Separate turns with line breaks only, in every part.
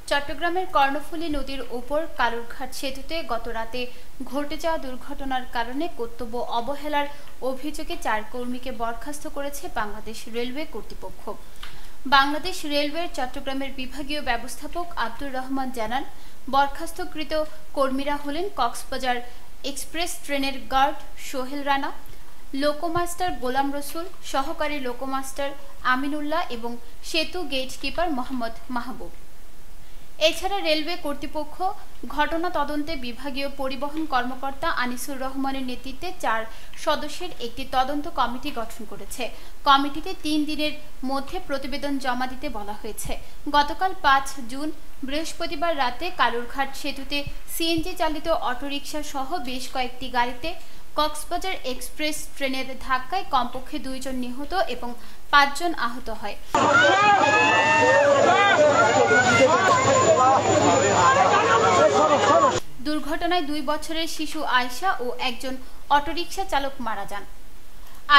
চট্টগ্রামের কর্ণফুলী নদীর উপর কালুরঘাট সেতুতে গত রাতে ঘটে যাওয়া দুর্ঘটনার কারণে কর্তব্য অবহেলার অভিযোগে 4 কর্মীকে বরখাস্ত করেছে বাংলাদেশ রেলওয়ে কর্তৃপক্ষ। বাংলাদেশ রেলওয়ের চট্টগ্রামের বিভাগীয় ব্যবস্থাপক আব্দুর রহমান জানান, বরখাস্তকৃত কর্মীরা হলেন কক্সবাজার এক্সপ্রেস ট্রেনের গার্ড সোহেল রানা, লোকোমাস্টার গোলাম রসুল, সহকারী লোকোমাস্টার আমিনুল্লাহ এবং সেতু গেটকিপার মোহাম্মদ মাহবুব। এছাড়া রেলওয়ে কর্তৃপক্ষ ঘটনা তদন্তে বিভাগীয় পরিবহন কর্মকর্তা আনিসুর রহমানের নেতৃত্বে 4 সদস্যের একটি তদন্ত কমিটি গঠন করেছে। কমিটিতে 3 দিনের মধ্যে প্রতিবেদন জমা দিতে বলা হয়েছে। গতকাল 5 জুন বৃহস্পতিবার রাতে কালুরঘাট সেতুতে সিএনজি চালিত অটোরিকশা সহ বেশ কয়েকটি গাড়িতে কক্সবাজার এক্সপ্রেস ট্রেনের ধাক্কায় কমপক্ষে 2 জন নিহত এবং 5 জন আহত হয়। দুর্ঘটনায় 2 বছরের শিশু আয়শা ও একজন অটোরিকশা চালক মারা যান।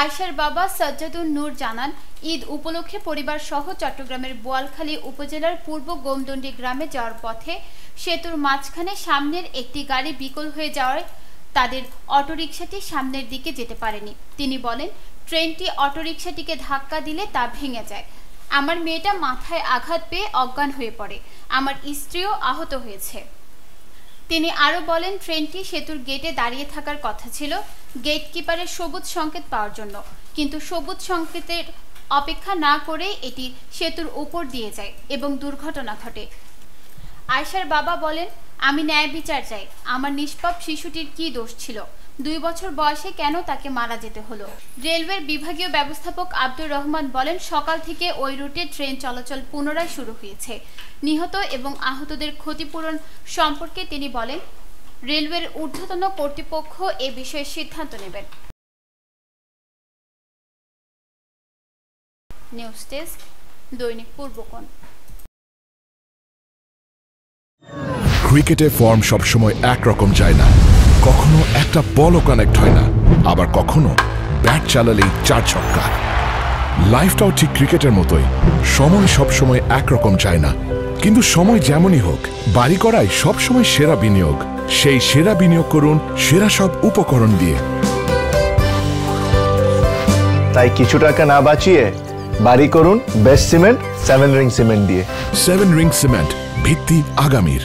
আয়শার বাবা সাজ্জাদুন নূর জানান, ঈদ উপলক্ষে পরিবার সহ চট্টগ্রামের বোয়ালখালী উপজেলার পূর্ব গোমদন্ডি গ্রামে যাওয়ার পথে সেতুর মাঝখানে সামনের একটি গাড়ি বিকল হয়ে যাওয়ায় তাদের অটোরিকশাটি সামনের দিকে যেতে পারেনি। তিনি বলেন, ট্রেনটি অটোরিকশাটিকে ধাক্কা দিলে তা ভেঙে যায়। আমার মেয়েটা মাথায় আঘাত পেয়ে অজ্ঞান হয়ে পড়ে। আমার স্ত্রীও আহত হয়েছে। তিনি আরও বলেন, ট্রেনটি সেতুর গেটে দাঁড়িয়ে থাকার কথা ছিল গেটকিপারের সবুজ সংকেত পাওয়ার জন্য, কিন্তু সবুজ সংকেতের অপেক্ষা না করে এটি সেতুর উপর দিয়ে যায় এবং দুর্ঘটনা ঘটে। আয়শার বাবা বলেন, আমি ন্যায় বিচার চাই। আমার নিষ্পাপ শিশুটির কি দোষ ছিল? 2 বছর বয়সে কেন তাকে মারা যেতে হলো? রেলওয়ের বিভাগীয় ব্যবস্থাপক আব্দুর রহমান বলেন, সকাল থেকে ওই রুটে ট্রেন চলাচল পুনরায় শুরু হয়েছে। নিহত এবং আহতদের ক্ষতিপূরণ সম্পর্কে তিনি বলেন, রেলওয়ের ঊর্ধ্বতন কর্তৃপক্ষ এ বিষয়ে সিদ্ধান্ত নেবেন। নিউজ ডেস্ক, দৈনিক পূর্বকোণ।
ক্রিকেটে ফর্ম সবসময় একরকম যায় না। কখনো একটা বলও কানেক্ট হয় না, আবার কখনো ব্যাট চালালেই 4 ছক্কা। লাইফটাও ঠিক ক্রিকেটের মতোই, সময় সবসময় একরকম যায় না। কিন্তু সময় যেমনই হোক, বাড়ি করাই সবসময় সেরা বিনিয়োগ। সেই সেরা বিনিয়োগ করুন সেরা সব উপকরণ দিয়ে।
তাই কিছু টাকা না বাঁচিয়ে বাড়ি করুন বেস্ট সিমেন্ট 7 রিং সিমেন্ট দিয়ে।
7 রিং সিমেন্ট, ভিত্তি আগামীর।